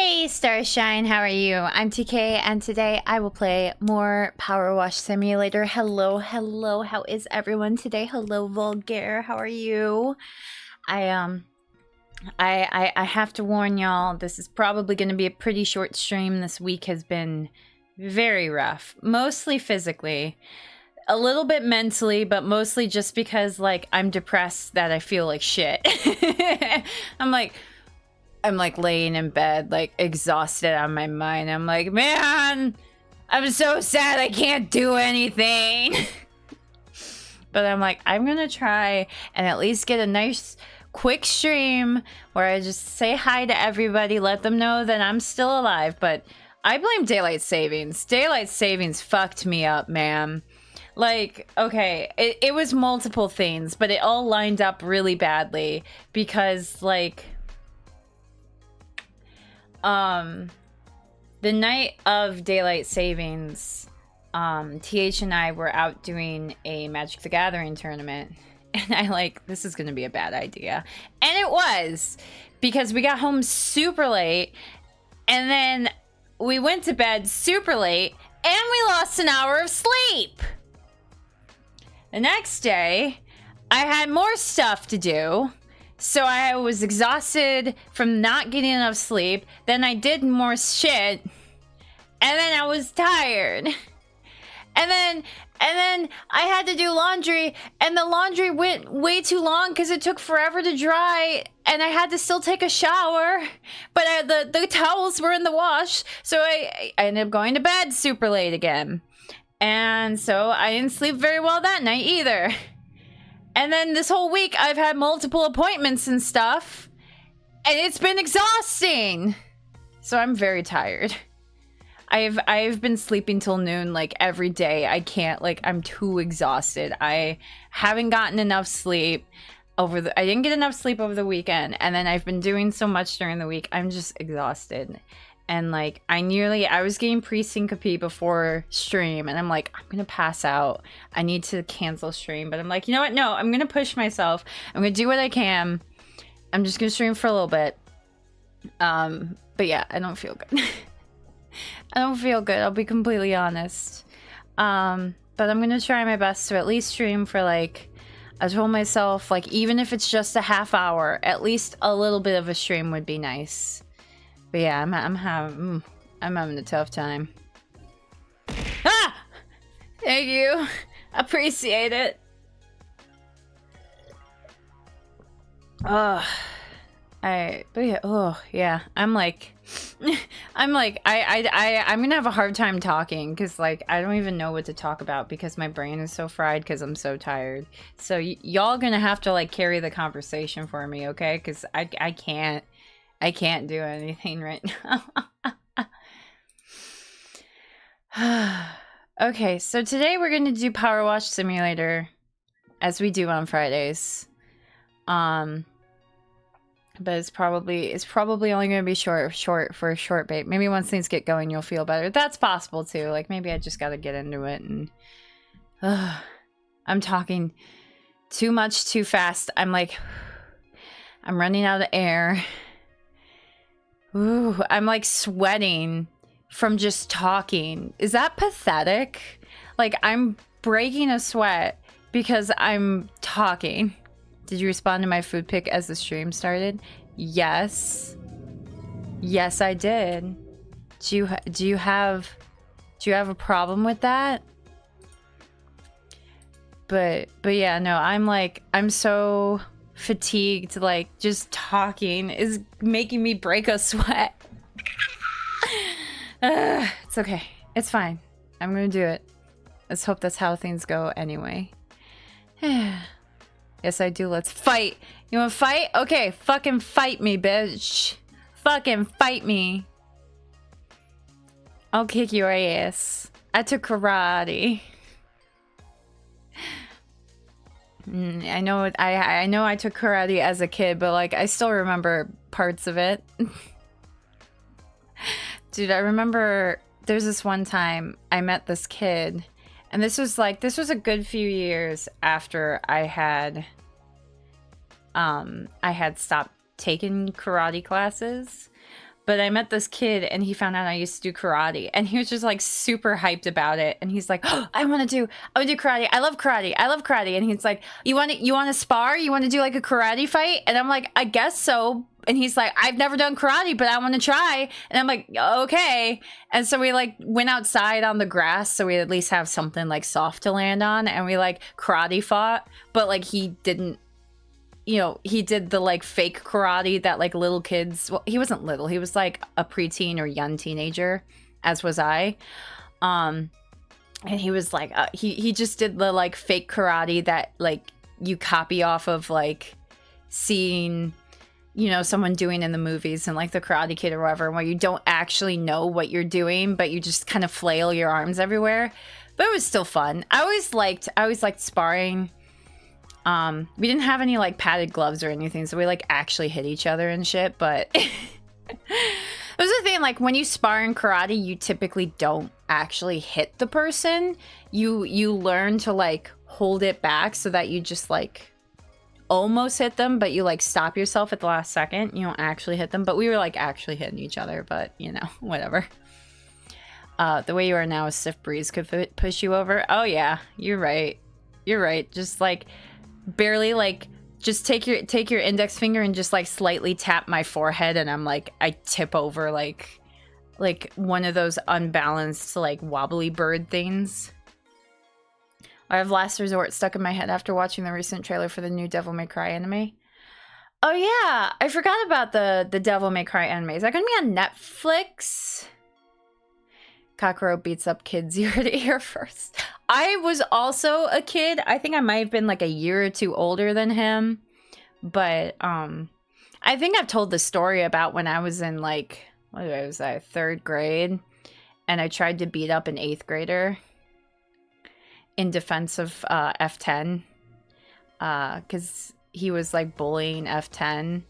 Hey Starshine, how are you? I'm TK and today I will play more PowerWash Simulator. Hello, how is everyone today? Hello Vulgar, how are you? I have to warn y'all, this is probably going to be a pretty short stream. This week has been very rough, mostly physically, a little bit mentally, but mostly just because like I'm depressed that I feel like shit. I'm like laying in bed, like exhausted out of my mind. I'm like, man, I'm so sad I can't do anything. But I'm like, I'm gonna try and at least get a nice quick stream where I just say hi to everybody, let them know that I'm still alive. But I blame daylight savings. Daylight savings fucked me up, man. Like, okay, it was multiple things, but it all lined up really badly because like the night of daylight savings, TH and I were out doing a Magic the Gathering tournament, and I like, this is gonna be a bad idea. And it was, because we got home super late, and then we went to bed super late, and we lost an hour of sleep. The next day, I had more stuff to do. So I was exhausted from not getting enough sleep. Then I did more shit. And then I was tired. And then I had to do laundry. And the laundry went way too long because it took forever to dry. And I had to still take a shower. But the towels were in the wash. So I ended up going to bed super late again. And so I didn't sleep very well that night either. And then this whole week, I've had multiple appointments and stuff, and it's been exhausting. So I'm very tired. I've been sleeping till noon, like, every day. I can't, like, I'm too exhausted. I haven't gotten enough sleep I didn't get enough sleep over the weekend, and then I've been doing so much during the week. I'm just exhausted. And, like, I was getting pre-syncope before stream, and I'm like, I'm gonna pass out. I need to cancel stream. But I'm like, you know what? No, I'm gonna push myself. I'm gonna do what I can. I'm just gonna stream for a little bit. But yeah, I don't feel good. I don't feel good, I'll be completely honest. But I'm gonna try my best to at least stream for, like, I told myself, like, even if it's just a half hour, at least a little bit of a stream would be nice. But yeah, I'm having a tough time. Ah! Thank you. Appreciate it. But yeah, oh yeah. I'm gonna have a hard time talking because like I don't even know what to talk about because my brain is so fried because I'm so tired. So y'all gonna have to like carry the conversation for me, okay? Because I can't do anything right now. Okay, so today we're going to do PowerWash Simulator as we do on Fridays. But it's probably only going to be short for a short bait. Maybe once things get going, you'll feel better. That's possible too. Like maybe I just got to get into it and I'm talking too much too fast. I'm running out of air. Ooh, I'm like sweating from just talking. Is that pathetic? Like I'm breaking a sweat because I'm talking. Did you respond to my food pic as the stream started? Yes. Yes, I did. Do you have a problem with that? But yeah, no, I'm so fatigued, like just talking is making me break a sweat. It's okay, it's fine, I'm gonna do it. Let's hope that's how things go anyway. Yes I do. Let's fight. You wanna fight? Okay, fucking fight me, bitch. Fucking fight me. I'll kick your ass. I took karate. I know I took karate as a kid, but like I still remember parts of it. Dude, I remember there's this one time I met this kid, and this was a good few years after I had stopped taking karate classes, But I met this kid and he found out I used to do karate and he was just like super hyped about it. And he's like, oh, I want to do karate. I love karate. I love karate. And he's like, you want to spar? You want to do like a karate fight? And I'm like, I guess so. And he's like, I've never done karate, but I want to try. And I'm like, okay. And so we like went outside on the grass so we at least have something like soft to land on. And we like karate fought, but like he didn't, you know, he did the like fake karate that like little kids, well, he wasn't little, he was like a preteen or young teenager, as was I. And he was like, he just did the like fake karate that like you copy off of like seeing, you know, someone doing in the movies and like the Karate Kid or whatever, where you don't actually know what you're doing, but you just kind of flail your arms everywhere. But it was still fun. I always liked sparring. We didn't have any like padded gloves or anything, so we like actually hit each other and shit. But it was the thing, like when you spar in karate, you typically don't actually hit the person. You learn to like hold it back so that you just like almost hit them, but you like stop yourself at the last second. You don't actually hit them. But we were like actually hitting each other, but you know, whatever. The way you are now, a stiff breeze could push you over. Oh yeah, you're right. You're right. Just like barely, like just take your index finger and just like slightly tap my forehead, and I'm like, I tip over like one of those unbalanced like wobbly bird things. I have Last Resort stuck in my head after watching the recent trailer for the new Devil May Cry anime. Oh yeah, I forgot about the Devil May Cry anime. Is that gonna be on Netflix? Kakuro beats up kids ear to ear first. I was also a kid. I think I might have been like a year or two older than him. But I think I've told the story about when I was in like, what was I, 3rd grade, and I tried to beat up an 8th grader in defense of F10, because he was like bullying F10,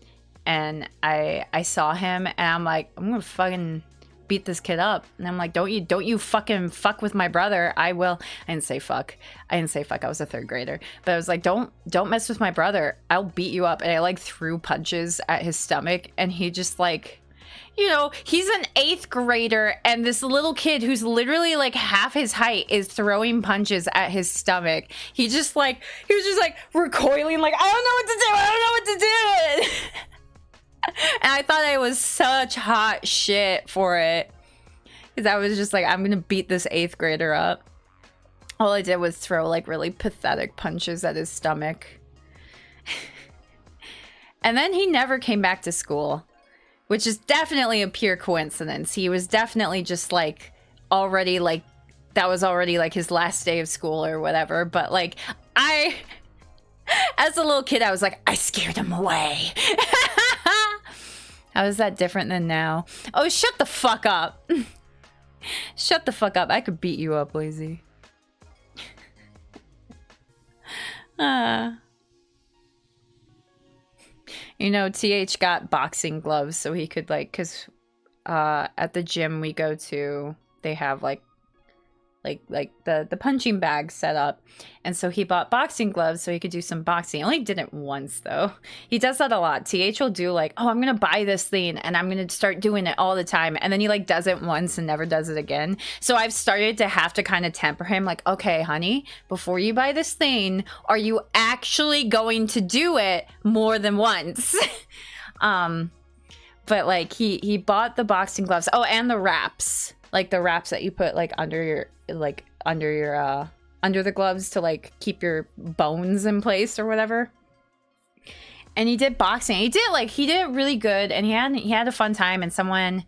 and I saw him and I'm like, I'm gonna fucking beat this kid up. And I'm like, don't you fucking fuck with my brother. I will. I didn't say fuck. I was a 3rd grader, but I was like, don't mess with my brother. I'll beat you up. And I like threw punches at his stomach, and he just like, you know, he's an 8th grader, and this little kid who's literally like half his height is throwing punches at his stomach. He was just like recoiling, like, I don't know what to do. And I thought I was such hot shit for it, because I was just like, I'm gonna beat this 8th grader up. All I did was throw like really pathetic punches at his stomach. And then he never came back to school, which is definitely a pure coincidence. He was definitely just like already like, that was already like his last day of school or whatever. But like, as a little kid, I was like, I scared him away. How is that different than now? Oh, shut the fuck up. Shut the fuck up. I could beat you up, Lazy. You know, TH got boxing gloves so he could like, because at the gym we go to, they have like the punching bag set up, and so he bought boxing gloves so he could do some boxing. He only did it once though. He does that a lot. TH will do like, oh, I'm gonna buy this thing and I'm gonna start doing it all the time, and then he like does it once and never does it again. So I've started to have to kind of temper him, like, okay honey, before you buy this thing, are you actually going to do it more than once? But like he bought the boxing gloves, oh, and the wraps, like the wraps that you put like under the gloves to like keep your bones in place or whatever. And he did boxing. He did it really good, and he had a fun time, and someone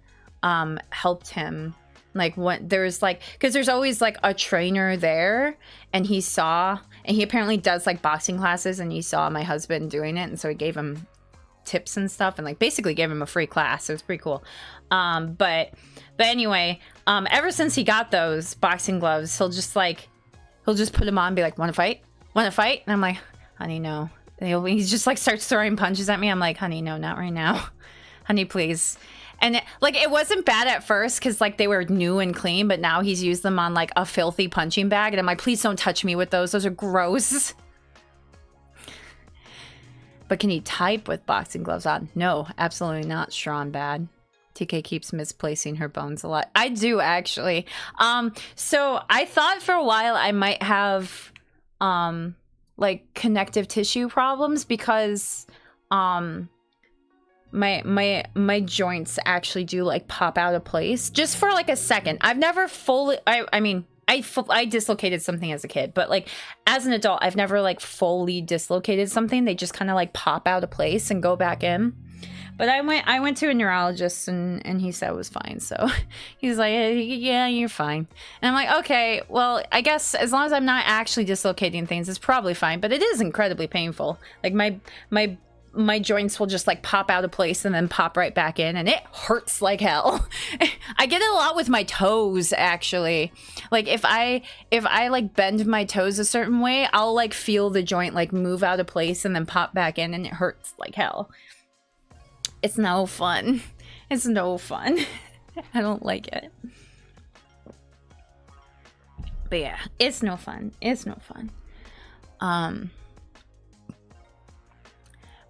helped him. Like what there's like, because there's always like a trainer there, and he apparently does like boxing classes, and he saw my husband doing it, and so he gave him tips and stuff, and like basically gave him a free class. It was pretty cool. But anyway, ever since he got those boxing gloves, he'll just put them on and be like, want to fight? And I'm like, honey, no. And he just like starts throwing punches at me. I'm like, honey, no, not right now. Honey, please. And it wasn't bad at first because like they were new and clean, but now he's used them on like a filthy punching bag, and I'm like, please don't touch me with those. Those are gross. But can he type with boxing gloves on? No, absolutely not. Strawn bad. TK keeps misplacing her bones a lot. I do, actually. So I thought for a while I might have like connective tissue problems because my joints actually do like pop out of place just for like a second. I've never fully I dislocated something as a kid, but like as an adult I've never like fully dislocated something. They just kind of like pop out of place and go back in. But I went to a neurologist and he said it was fine. So he's like, yeah, you're fine. And I'm like, okay, well, I guess as long as I'm not actually dislocating things, it's probably fine. But it is incredibly painful. Like my joints will just like pop out of place and then pop right back in, and it hurts like hell. I get it a lot with my toes, actually. Like if I like bend my toes a certain way, I'll like feel the joint like move out of place and then pop back in, and it hurts like hell. It's no fun. It's no fun. I don't like it. But yeah, it's no fun. It's no fun.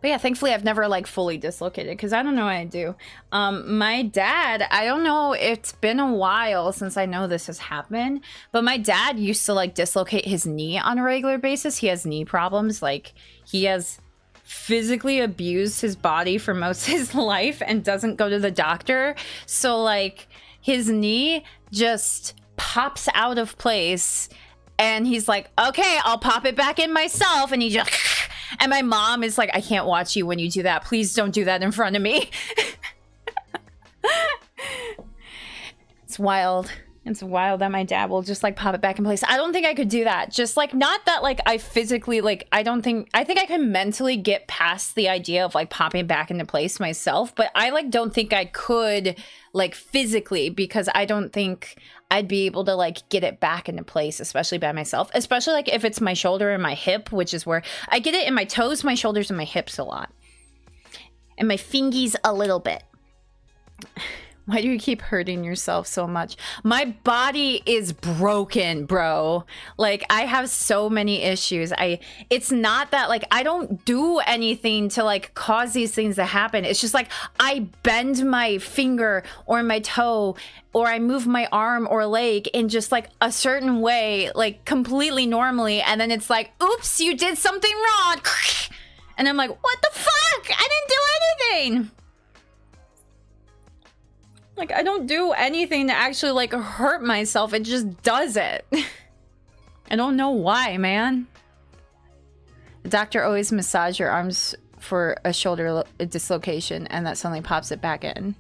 But yeah, thankfully I've never like fully dislocated because I don't know what I do. My dad, I don't know, it's been a while since I know this has happened, but my dad used to like dislocate his knee on a regular basis. He has knee problems. Like he has physically abused his body for most of his life and doesn't go to the doctor. So like his knee just pops out of place and he's like, okay, I'll pop it back in myself. And he just, and my mom is like, I can't watch you when you do that. Please don't do that in front of me. It's wild. It's wild that my dad will just like pop it back in place. I don't think I could do that. Just like, not that like I physically, like, I think I can mentally get past the idea of like popping back into place myself, but I like don't think I could like physically, because I don't think I'd be able to like get it back into place, especially by myself, especially like if it's my shoulder and my hip, which is where I get it in my toes, my shoulders, and my hips a lot. And my fingies a little bit. Why do you keep hurting yourself so much? My body is broken, bro. Like, I have so many issues. It's not that, like, I don't do anything to, like, cause these things to happen. It's just, like, I bend my finger or my toe or I move my arm or leg in just, like, a certain way, like, completely normally. And then it's like, oops, you did something wrong. And I'm like, what the fuck? I didn't do anything. Like, I don't do anything to actually, like, hurt myself. It just does it. I don't know why, man. The doctor always massage your arms for a shoulder dislocation, and that suddenly pops it back in.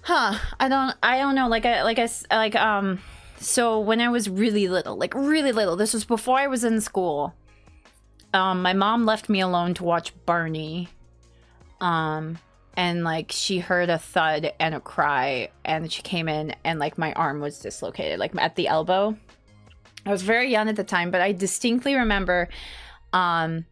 Huh. I don't know. So when I was really little, this was before I was in school. My mom left me alone to watch Barney. And, like, she heard a thud and a cry, and she came in, and, like, my arm was dislocated, like, at the elbow. I was very young at the time, but I distinctly remember I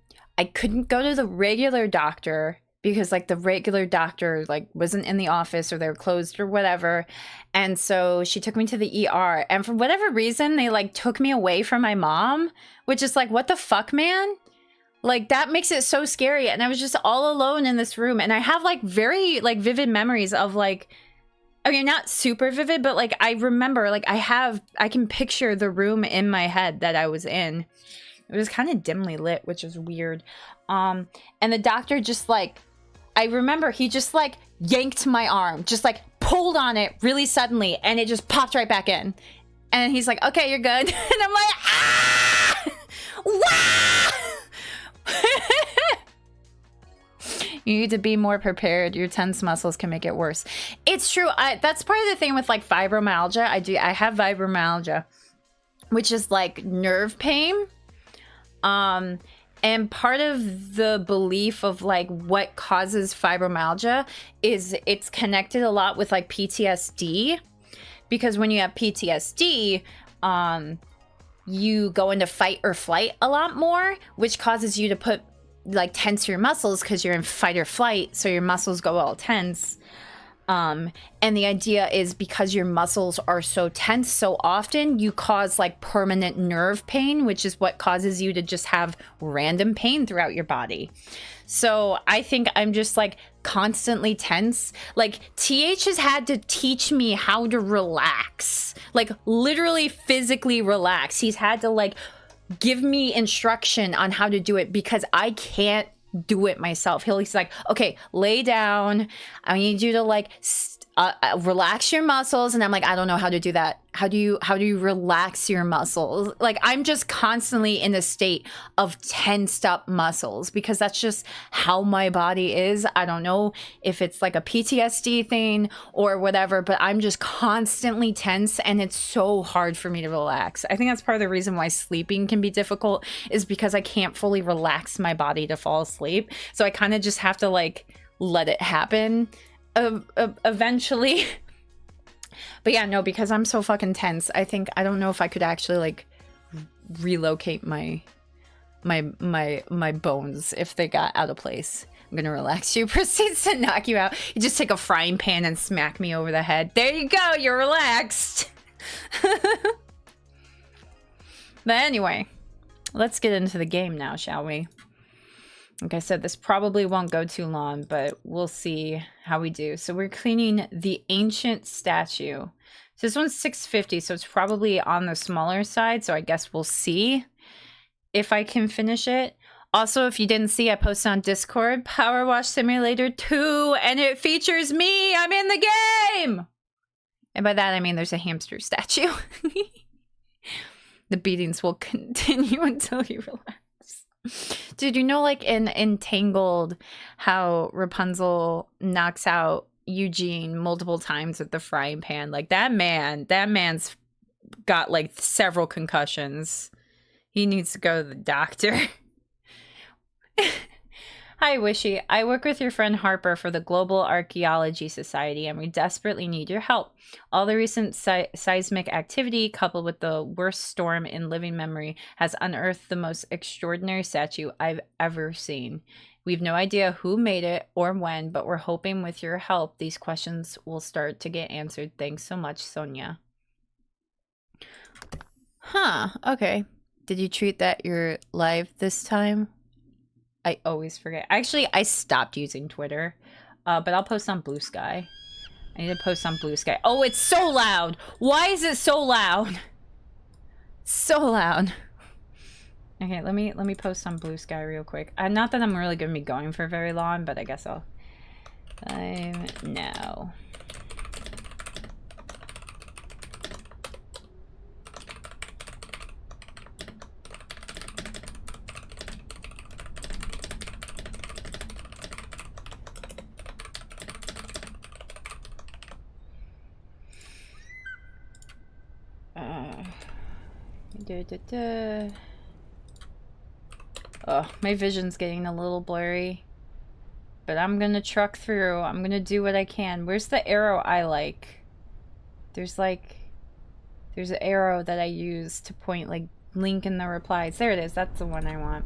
couldn't go to the regular doctor because, like, the regular doctor, like, wasn't in the office or they were closed or whatever. And so she took me to the ER, and for whatever reason, they, like, took me away from my mom, which is, like, what the fuck, man? Like, that makes it so scary. And I was just all alone in this room. And I have, like, very, like, vivid memories of, like, I mean, not super vivid, but, like, I remember, like, I can picture the room in my head that I was in. It was kind of dimly lit, which is weird. And the doctor just, like, I remember he just, like, yanked my arm, just, like, pulled on it really suddenly, and it just popped right back in. And he's like, okay, you're good. And I'm like, ah! Wow! You need to be more prepared. Your tense muscles can make it worse. It's true. That's part of the thing with like fibromyalgia. I have fibromyalgia, which is like nerve pain. And part of the belief of like what causes fibromyalgia is it's connected a lot with like PTSD, because when you have PTSD, you go into fight or flight a lot more, which causes you to tense your muscles because you're in fight or flight, so your muscles go all tense. And the idea is because your muscles are so tense so often, you cause like permanent nerve pain, which is what causes you to just have random pain throughout your body. So I think I'm just like constantly tense. Like TH has had to teach me how to relax, like literally physically relax. He's had to like give me instruction on how to do it because I can't do it myself. He's like, okay, lay down. I need you to like relax your muscles. And I'm like, I don't know how to do that. How do you relax your muscles? Like I'm just constantly in a state of tensed up muscles because that's just how my body is. I don't know if it's like a PTSD thing or whatever, but I'm just constantly tense and it's so hard for me to relax. I think that's part of the reason why sleeping can be difficult is because I can't fully relax my body to fall asleep. So I kind of just have to like let it happen eventually. But yeah, no, because I'm so fucking tense, I don't know if I could actually like relocate my bones if they got out of place. I'm gonna relax you. Proceeds to knock you out. You just take a frying pan and smack me over the head. There you go, you're relaxed. But anyway, let's get into the game now, shall we? Like I said, this probably won't go too long, but we'll see how we do. So we're cleaning the ancient statue. So this one's 650, so it's probably on the smaller side. So I guess we'll see if I can finish it. Also, if you didn't see, I posted on Discord, PowerWash Simulator 2, and it features me. I'm in the game! And by that, I mean there's a hamster statue. The beatings will continue until you relax. Dude, you know, like in Entangled, how Rapunzel knocks out Eugene multiple times with the frying pan? Like that man's got like several concussions. He needs to go to the doctor. Hi, Wishy. I work with your friend Harper for the Global Archaeology Society, and we desperately need your help. All the recent seismic activity, coupled with the worst storm in living memory, has unearthed the most extraordinary statue I've ever seen. We've no idea who made it or when, but we're hoping with your help, these questions will start to get answered. Thanks so much, Sonia. Huh, okay. Did you treat that you're live this time? I always forget. Actually, I stopped using Twitter, but I'll post on Blue Sky. I need to post on Blue Sky. Oh, it's so loud. Why is it so loud? So loud. Okay, let me post on Blue Sky real quick. Not that I'm really going to be going for very long, but I guess I'll. No. Oh, my vision's getting a little blurry. But I'm gonna truck through. I'm gonna do what I can. Where's the arrow I like? There's an arrow that I use to point, like, link in the replies. There it is. That's the one I want.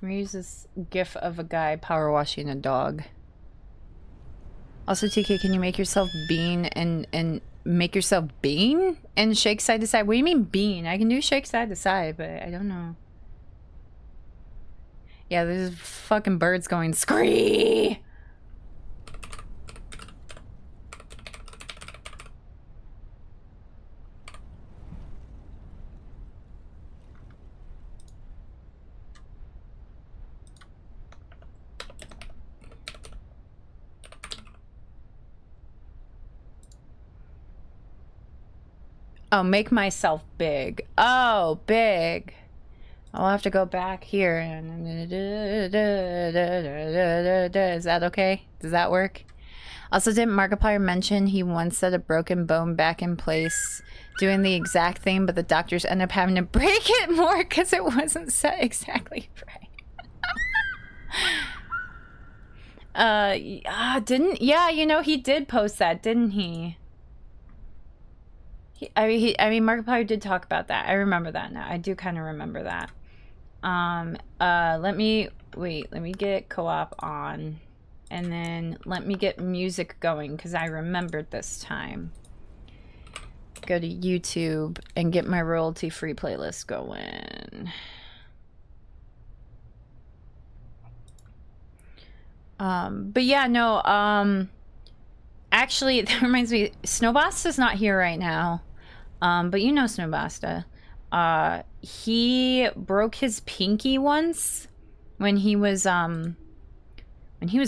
I'm gonna use this gif of a guy power washing a dog. Also, TK, can you make yourself bean and make yourself bean and shake side to side? What do you mean bean? I can do shake side to side, but I don't know. Yeah, there's fucking birds going scree. Oh, make myself big. Oh, big. I'll have to go back here. Is that okay? Does that work? Also, didn't Markiplier mention he once set a broken bone back in place, doing the exact thing, but the doctors end up having to break it more because it wasn't set exactly right? Didn't, yeah, you know, he did post that, didn't he? I mean, Markiplier did talk about that. I remember that now. I do kind of remember that. Let me get co-op on, and then let me get music going, because I remembered this time. Go to YouTube and get my royalty-free playlist going. But yeah, no, actually, that reminds me, Snowbasta's not here right now. But you know Snowbasta. He broke his pinky once when he was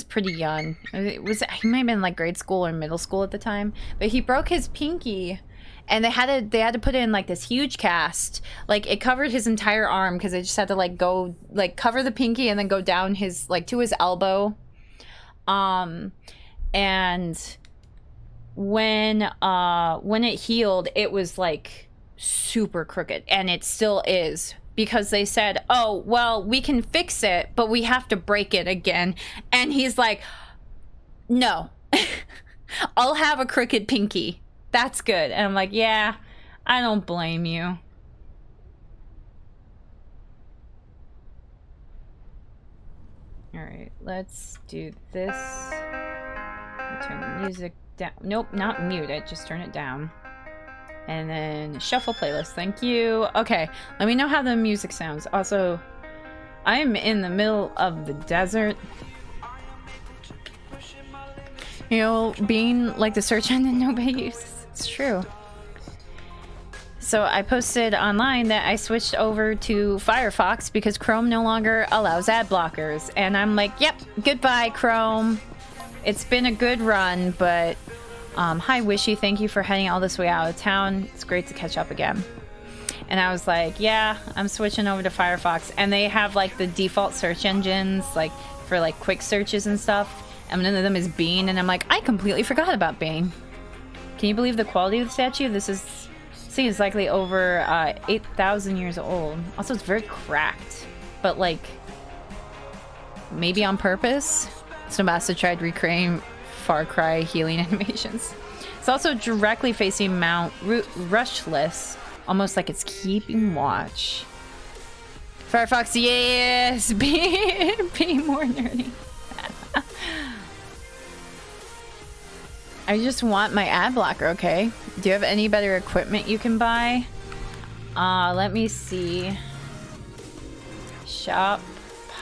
pretty young. He might have been like grade school or middle school at the time, but he broke his pinky, and they had to put in like this huge cast. Like, it covered his entire arm, because they just had to like go like cover the pinky and then go down his like to his elbow. And when it healed, it was like super crooked, and it still is, because they said, oh, well, we can fix it, but we have to break it again. And he's like, no, I'll have a crooked pinky. That's good. And I'm like, yeah, I don't blame you. All right, let's do this. Turn the music down. Nope, not mute it, just turn it down. And then shuffle playlist, thank you. Okay, let me know how the music sounds. Also, I'm in the middle of the desert. You know, being like the search engine nobody uses. It's true. So I posted online that I switched over to Firefox because Chrome no longer allows ad blockers. And I'm like, yep, goodbye, Chrome. It's been a good run, but hi, Wishy, thank you for heading all this way out of town. It's great to catch up again. And I was like, yeah, I'm switching over to Firefox. And they have like the default search engines, like for like quick searches and stuff. And none of them is Bing. And I'm like, I completely forgot about Bing. Can you believe the quality of the statue? This is likely over 8,000 years old. Also, it's very cracked, but like maybe on purpose. Snowbasta tried recreating Far Cry healing animations. It's also directly facing Mount Rushless, almost like it's keeping watch. Firefox, yes! Be more nerdy. I just want my ad blocker, okay? Do you have any better equipment you can buy? Let me see. Shop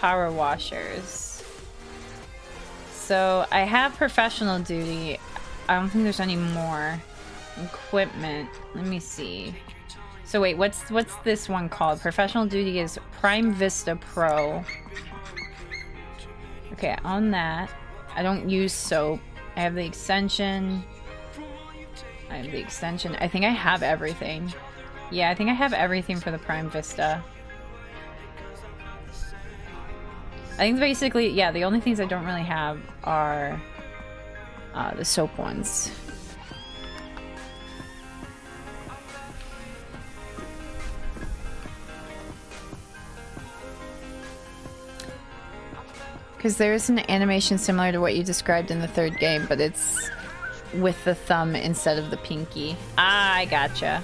power washers. So I have professional duty. I don't think there's any more equipment. Let me see. So wait, what's this one called? Professional duty is Prime Vista Pro. Okay, on that. I don't use soap. I have the extension. I think I have everything. Yeah, I think I have everything for the Prime Vista. I think basically, yeah, the only things I don't really have are the soap ones. Because there's an animation similar to what you described in the third game, but it's with the thumb instead of the pinky. Ah, I gotcha.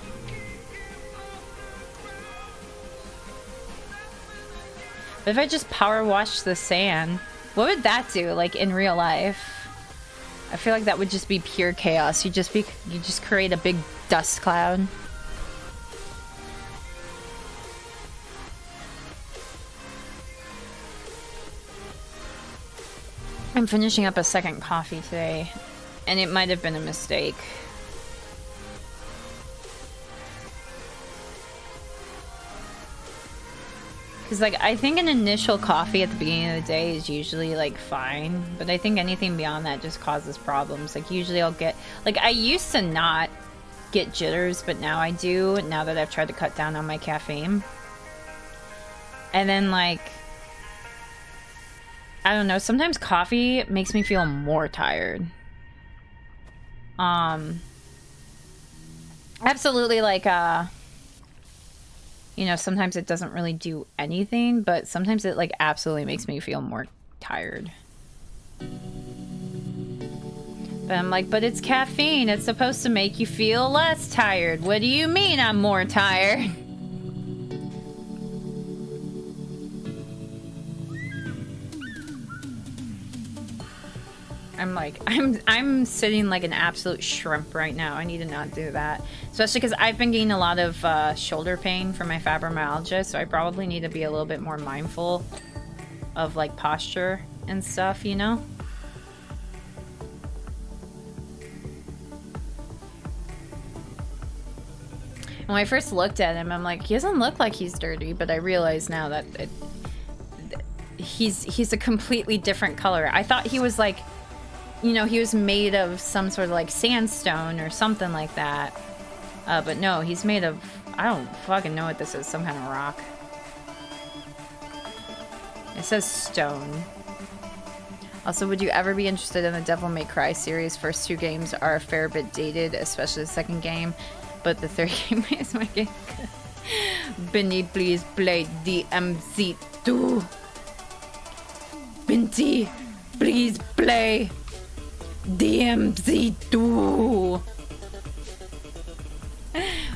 But if I just power wash the sand, what would that do, like, in real life? I feel like that would just be pure chaos. You just create a big dust cloud. I'm finishing up a second coffee today, and it might have been a mistake. Because, like, I think an initial coffee at the beginning of the day is usually, like, fine. But I think anything beyond that just causes problems. Like, usually I'll get... Like, I used to not get jitters, but now I do, now that I've tried to cut down on my caffeine. And then, like... I don't know, sometimes coffee makes me feel more tired. Absolutely, like, you know, sometimes it doesn't really do anything, but sometimes it, like, absolutely makes me feel more tired. But I'm like, but it's caffeine. It's supposed to make you feel less tired. What do you mean I'm more tired? I'm like, I'm sitting like an absolute shrimp right now. I need to not do that. Especially because I've been getting a lot of shoulder pain from my fibromyalgia, so I probably need to be a little bit more mindful of like posture and stuff, you know? When I first looked at him, I'm like, he doesn't look like he's dirty, but I realize now that he's a completely different color. I thought he was like, you know, he was made of some sort of like sandstone or something like that. But no, he's made of, I don't fucking know what this is, some kind of rock. It says stone. Also, would you ever be interested in the Devil May Cry series? First 2 games are a fair bit dated, especially the second game. But the third game is my game. Benny, please play DMC2. Binti, please play DMC2.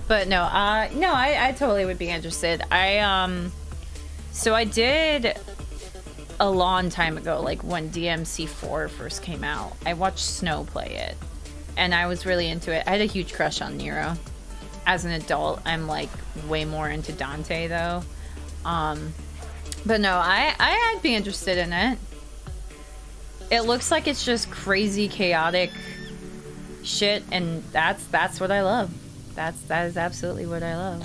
But no, I totally would be interested. So I did a long time ago, like when DMC4 first came out. I watched Snow play it, and I was really into it. I had a huge crush on Nero. As an adult, I'm like way more into Dante though. But no, I'd be interested in it. It looks like it's just crazy chaotic shit, and that's what I love. That is absolutely what I love.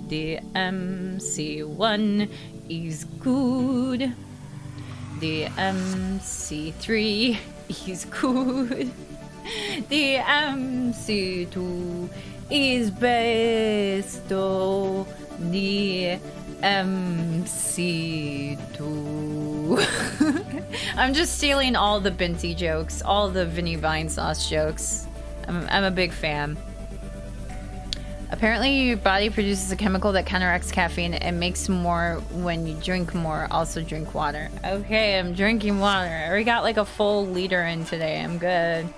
The MC1 is good. The MC3 is good. The MC2 is best. Oh, the MC2. I'm just stealing all the Binti jokes, all the Vinny Vine Sauce jokes. I'm a big fan. Apparently your body produces a chemical that counteracts caffeine and makes more when you drink more. Also drink water. Okay, I'm drinking water. I already got like a full liter in today. I'm good.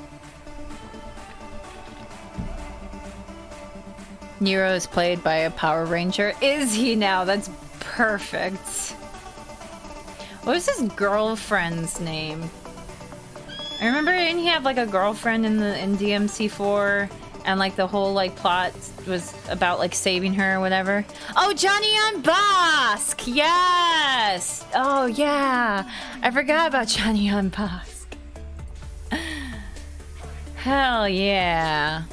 Nero is played by a Power Ranger. Is he now? That's perfect. What was his girlfriend's name? I remember, didn't he have like a girlfriend in DMC4? And like the whole like plot was about like saving her or whatever. Oh, Johnny on Bosk! Yes! Oh yeah! I forgot about Johnny on Bosk. Hell yeah.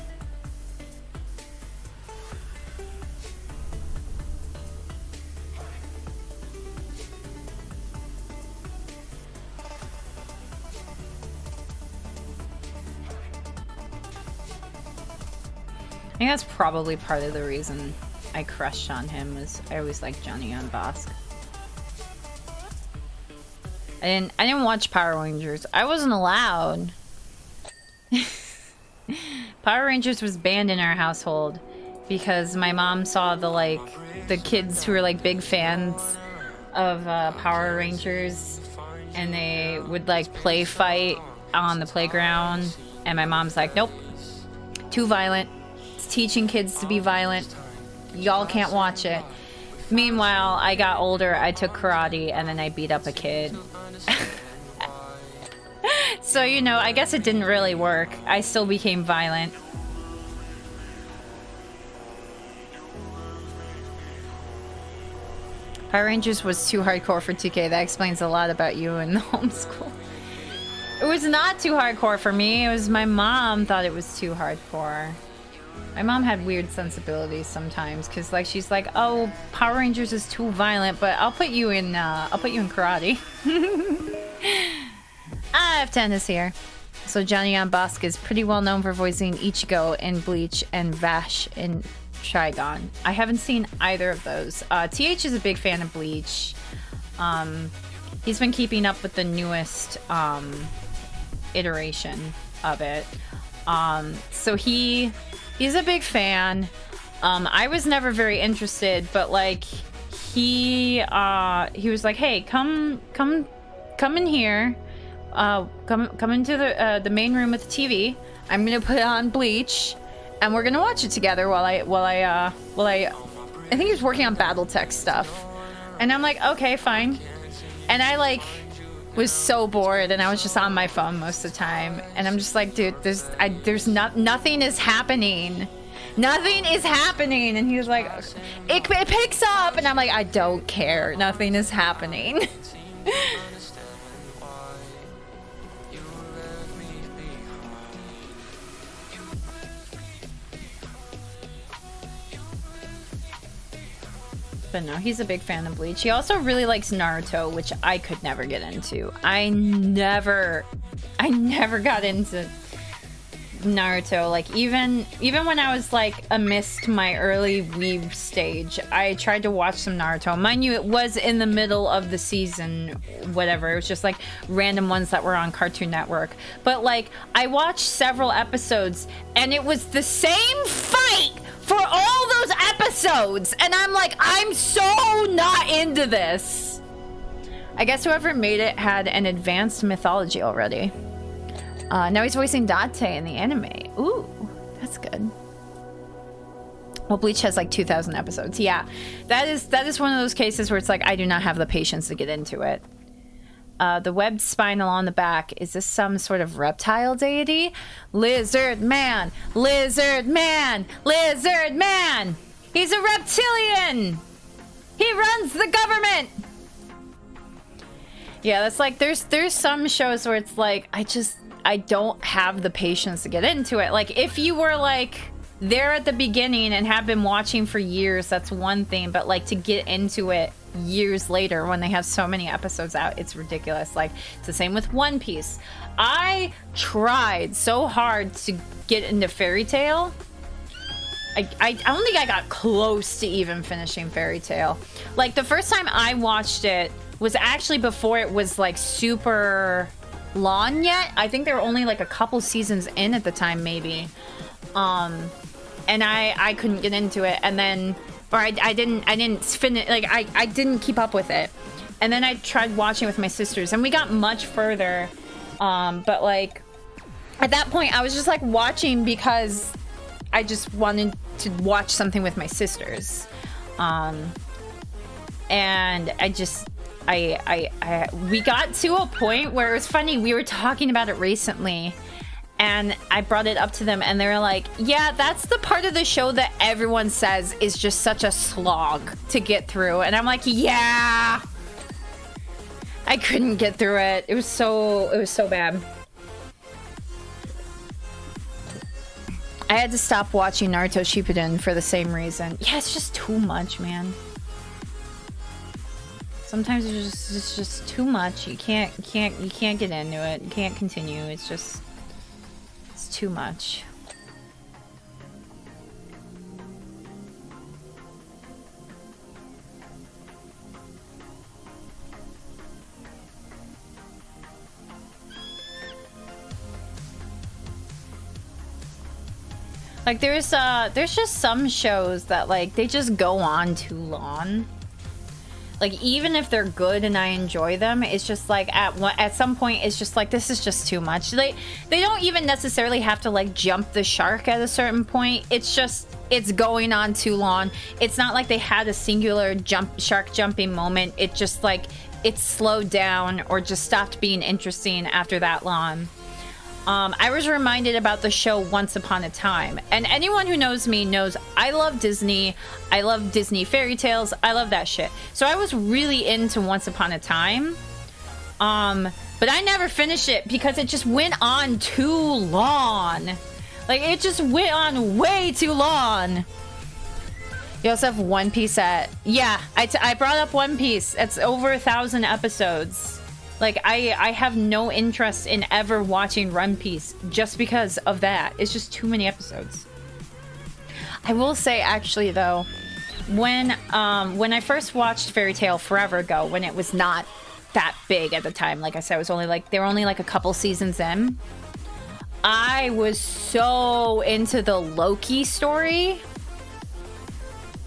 I think that's probably part of the reason I crushed on him, was I always liked Johnny on Bosk. I didn't watch Power Rangers. I wasn't allowed. Power Rangers was banned in our household because my mom saw the kids who were like big fans of Power Rangers, and they would like play fight on the playground, and my mom's like, nope, too violent. Teaching kids to be violent. Y'all can't watch it. Meanwhile, I got older, I took karate, and then I beat up a kid. So, you know, I guess it didn't really work. I still became violent. Power Rangers was too hardcore for 2K. That explains a lot about you in the homeschool. It was not too hardcore for me. It was my mom thought it was too hardcore. My mom had weird sensibilities sometimes, because like she's like, oh, Power Rangers is too violent, but I'll put you in karate. I have tennis here. So Johnny on Bosk is pretty well known for voicing Ichigo in Bleach and Vash in Trigon. I haven't seen either of those. TH is a big fan of Bleach. He's been keeping up with the newest iteration of it. So he's a big fan. I was never very interested, but like he was like, hey, come in here. come into the main room with the TV. I'm gonna put on Bleach, and we're gonna watch it together while I think he was working on BattleTech stuff, and I'm like, okay, fine. And I like was so bored, and I was just on my phone most of the time, and I'm just like, dude, nothing is happening. Nothing is happening. And he was like, it picks up, and I'm like, I don't care. Nothing is happening. But no, he's a big fan of Bleach. He also really likes Naruto, which I could never get into. I never got into Naruto. Like even when I was like amidst my early weeb stage, I tried to watch some Naruto. Mind you, it was in the middle of the season, whatever. It was just like random ones that were on Cartoon Network. But like I watched several episodes, and it was the same fight for all those episodes, and I'm like, I'm so not into this. I guess whoever made it had an advanced mythology already. Now he's voicing Date in the anime. Ooh, that's good. Well, Bleach has like 2,000 episodes. Yeah, that is one of those cases where it's like, I do not have the patience to get into it. The webbed spine along the back. Is this some sort of reptile deity? Lizard man! Lizard man! Lizard man! He's a reptilian! He runs the government! Yeah, that's like, there's some shows where it's like, I don't have the patience to get into it. Like, if you were like there at the beginning and have been watching for years, that's one thing, but like to get into it years later when they have so many episodes out, it's ridiculous. Like, it's the same with One Piece. I tried so hard to get into Fairy Tail. I don't think I got close to even finishing Fairy Tail. Like, the first time I watched it was actually before it was like super long yet. I think there were only like a couple seasons in at the time, maybe. And I couldn't get into it, and then I didn't finish, like I didn't keep up with it. And then I tried watching with my sisters, and we got much further. But like at that point I was just like watching because I just wanted to watch something with my sisters. And we got to a point where it was funny. We were talking about it recently, and I brought it up to them, and they were like, yeah, that's the part of the show that everyone says is just such a slog to get through. And I'm like, yeah, I couldn't get through it. It was so bad. I had to stop watching Naruto Shippuden for the same reason. Yeah, it's just too much, man. Sometimes it's just too much. You can't get into it. You can't continue. It's too much. Like there's just some shows that like they just go on too long. Like, even if they're good and I enjoy them, it's just like at some point it's just like, this is just too much. They don't even necessarily have to like jump the shark at a certain point. It's just, it's going on too long. It's not like they had a singular shark jumping moment. It just like, it slowed down or just stopped being interesting after that long. I was reminded about the show Once Upon a Time, and anyone who knows me knows I love Disney. I love Disney fairy tales. I love that shit. So I was really into Once Upon a Time, but I never finished it because it just went on too long. Like, it just went on way too long. You also have One Piece at... Yeah, I brought up One Piece. It's over 1,000 episodes. Like, I have no interest in ever watching One Piece just because of that. It's just too many episodes. I will say, actually, though, when I first watched Fairy Tail forever ago, when it was not that big at the time, like I said, it was only like, they were only like a couple seasons in, I was so into the Loki story.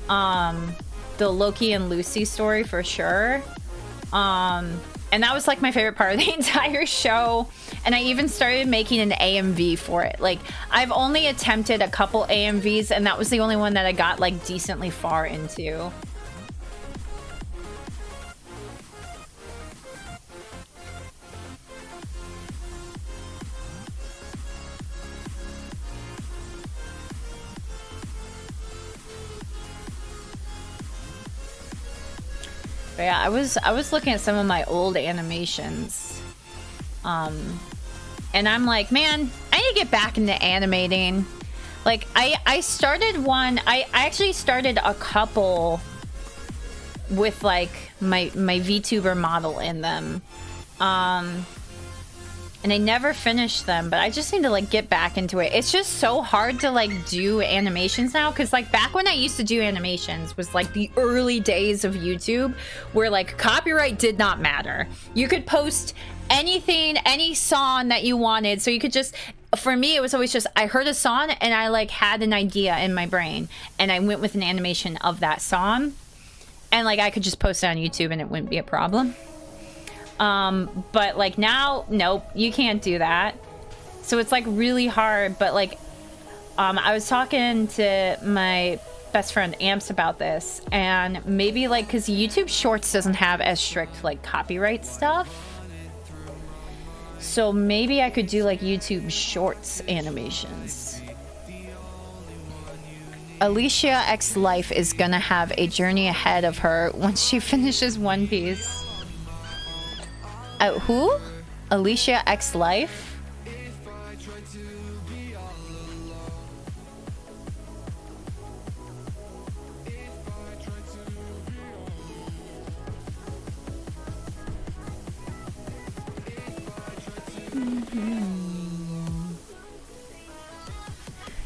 The Loki and Lucy story for sure. And And that was like my favorite part of the entire show. And I even started making an AMV for it. Like, I've only attempted a couple AMVs, and that was the only one that I got like decently far into. But yeah, I was looking at some of my old animations. And I'm like, man, I need to get back into animating. Like, I started one, I actually started a couple with like my VTuber model in them. And I never finished them, but I just need to like get back into it. It's just so hard to like do animations now, because like back when I used to do animations was like the early days of YouTube, where like copyright did not matter. You could post anything, any song that you wanted. So you could just, for me, it was always just, I heard a song and I like had an idea in my brain and I went with an animation of that song, and like I could just post it on YouTube and it wouldn't be a problem. But like now, nope, you can't do that. So it's like really hard. But like, I was talking to my best friend Amps about this, and maybe like, cause YouTube Shorts doesn't have as strict like copyright stuff. So maybe I could do like YouTube Shorts animations. Alicia X Life is gonna have a journey ahead of her once she finishes One Piece. Who? Alicia X Life?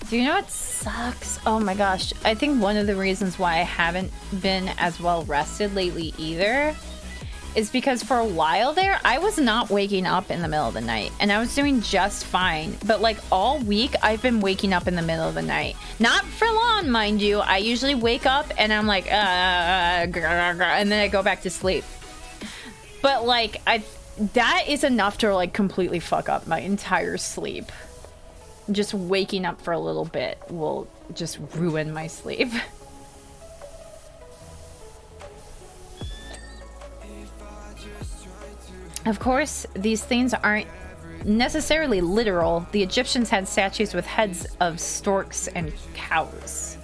Do you know what sucks? Oh my gosh. I think one of the reasons why I haven't been as well rested lately either is because for a while there, I was not waking up in the middle of the night, and I was doing just fine. But like all week, I've been waking up in the middle of the night. Not for long, mind you. I usually wake up and I'm like, and then I go back to sleep. But like, that is enough to like completely fuck up my entire sleep. Just waking up for a little bit will just ruin my sleep. Of course, these things aren't necessarily literal. The Egyptians had statues with heads of storks and cows.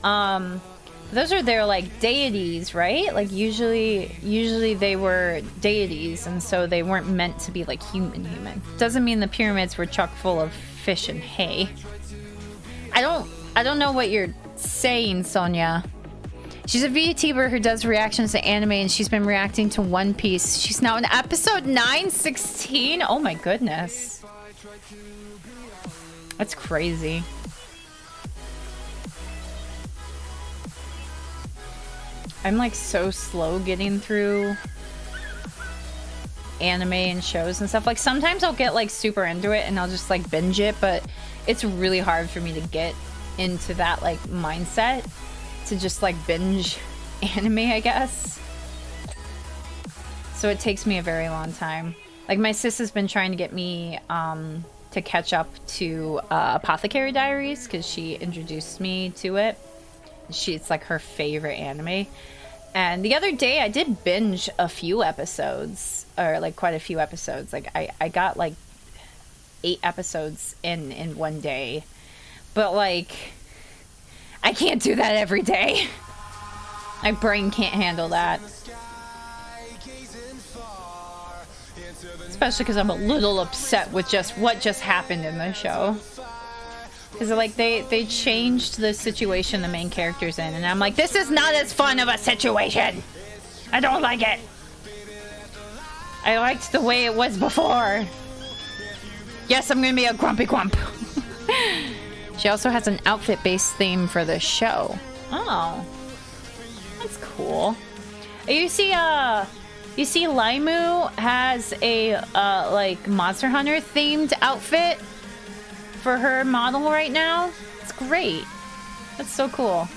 Those are their like deities, right? Like usually they were deities, and so they weren't meant to be like human. Doesn't mean the pyramids were chock full of fish and hay. I don't know what you're saying, Sonia. She's a VTuber who does reactions to anime, and she's been reacting to One Piece. She's now in episode 916. Oh my goodness. That's crazy. I'm like so slow getting through anime and shows and stuff. Like sometimes I'll get like super into it and I'll just like binge it, but it's really hard for me to get into that like mindset to just like binge anime, I guess. So it takes me a very long time. Like my sis has been trying to get me to catch up to Apothecary Diaries, because she introduced me to it. It's like her favorite anime. And the other day I did binge a few episodes, or like quite a few episodes. Like I got like 8 episodes in one day. But like, I can't do that every day. My brain can't handle that. Especially because I'm a little upset with just what just happened in the show. Because like they changed the situation the main character's in, and I'm like, this is not as fun of a situation. I don't like it. I liked the way it was before. Yes, I'm gonna be a grumpy grump. She also has an outfit-based theme for the show. Oh, that's cool. You see Laimu has a like Monster Hunter themed outfit for her model right now. It's great. That's so cool.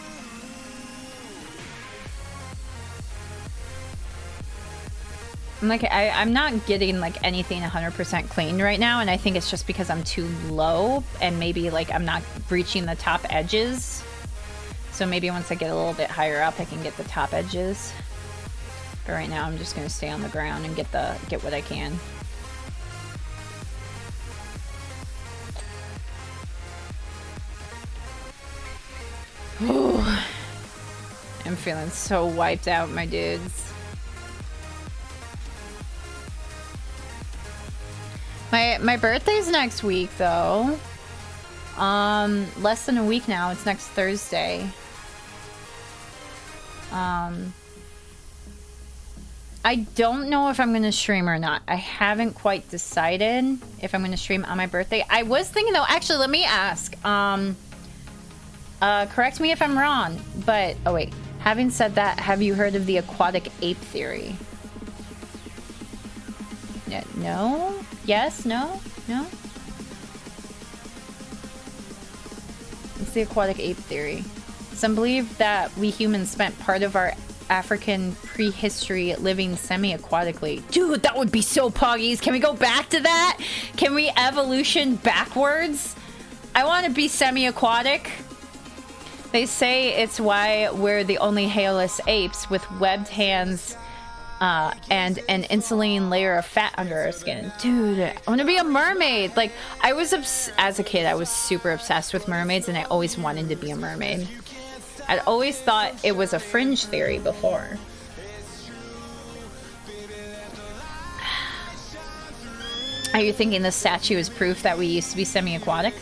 I'm not getting like anything 100% clean right now, and I think it's just because I'm too low and maybe like I'm not reaching the top edges. So maybe once I get a little bit higher up, I can get the top edges. But right now I'm just gonna stay on the ground and get what I can. I'm feeling so wiped out, my dudes. My birthday's next week, though. Less than a week now. It's next Thursday. I don't know if I'm gonna stream or not. I haven't quite decided if I'm gonna stream on my birthday. I was thinking, though, actually, let me ask. Correct me if I'm wrong, but... Oh, wait. Having said that, have you heard of the aquatic ape theory? No? Yes? No? No? It's the aquatic ape theory. Some believe that we humans spent part of our African prehistory living semi-aquatically. Dude, that would be so poggies. Can we go back to that? Can we evolution backwards? I want to be semi-aquatic. They say it's why we're the only hairless apes with webbed hands and an insuline layer of fat under our skin. Dude, I want to be a mermaid. Like, I was, as a kid, I was super obsessed with mermaids, and I always wanted to be a mermaid. I'd always thought it was a fringe theory before. Are you thinking the statue is proof that we used to be semi-aquatic?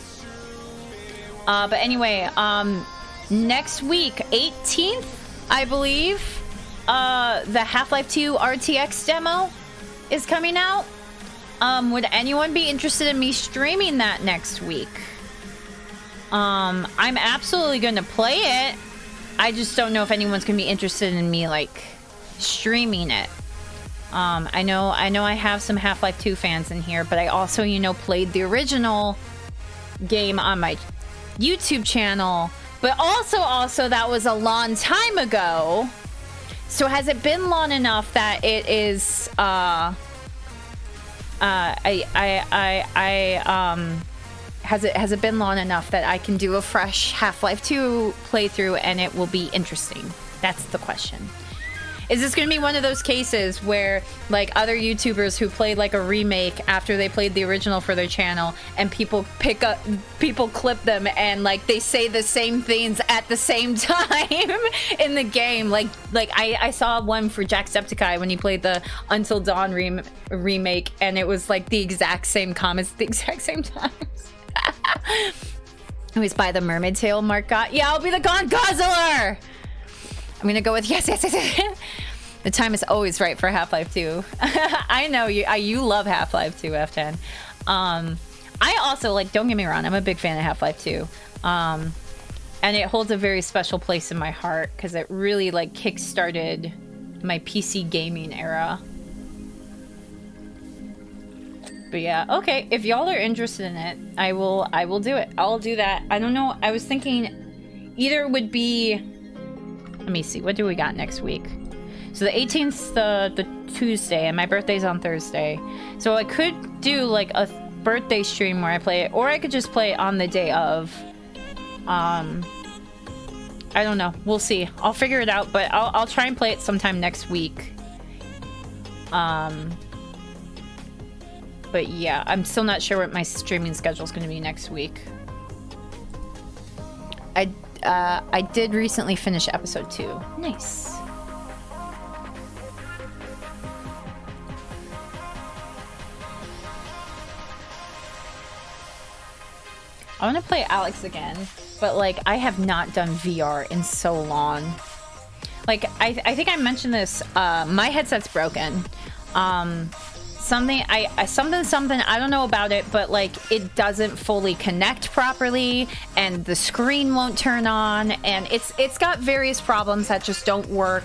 But anyway, next week, 18th, I believe, the Half-Life 2 RTX demo is coming out. Would anyone be interested in me streaming that next week? I'm absolutely going to play it. I just don't know if anyone's going to be interested in me, like, streaming it. I know I have some Half-Life 2 fans in here, but I also, you know, played the original game on my YouTube channel. But also that was a long time ago. So has it been long enough that it is has it been long enough that I can do a fresh Half-Life 2 playthrough and it will be interesting? That's the question. Is this going to be one of those cases where, like, other YouTubers who played, like, a remake after they played the original for their channel, and people clip them, and, like, they say the same things at the same time in the game? Like I saw one for Jacksepticeye when he played the Until Dawn remake, and it was, like, the exact same comments at the exact same times. Always buy the mermaid tail Mark got. Yeah, I'll be the Gone Guzzler! I'm gonna go with yes. The time is always right for Half-Life 2. I know you love Half-Life 2, F10. I also, like, don't get me wrong, I'm a big fan of Half-Life 2. And it holds a very special place in my heart because it really, like, kick-started my PC gaming era. But yeah, okay, if y'all are interested in it, I will do it. I'll do that. I don't know, I was thinking either would be... Let me see, what do we got next week? So the 18th's the Tuesday, and my birthday's on Thursday. So I could do, like, a birthday stream where I play it, or I could just play it on the day of. I don't know. We'll see. I'll figure it out, but I'll try and play it sometime next week. But yeah, I'm still not sure what my streaming schedule is going to be next week. I did recently finish episode 2. Nice. I want to play Alex again, but, like, I have not done VR in so long. Like, I think I mentioned this. My headset's broken. Something, I don't know about it, but, like, it doesn't fully connect properly, and the screen won't turn on, and it's got various problems that just don't work.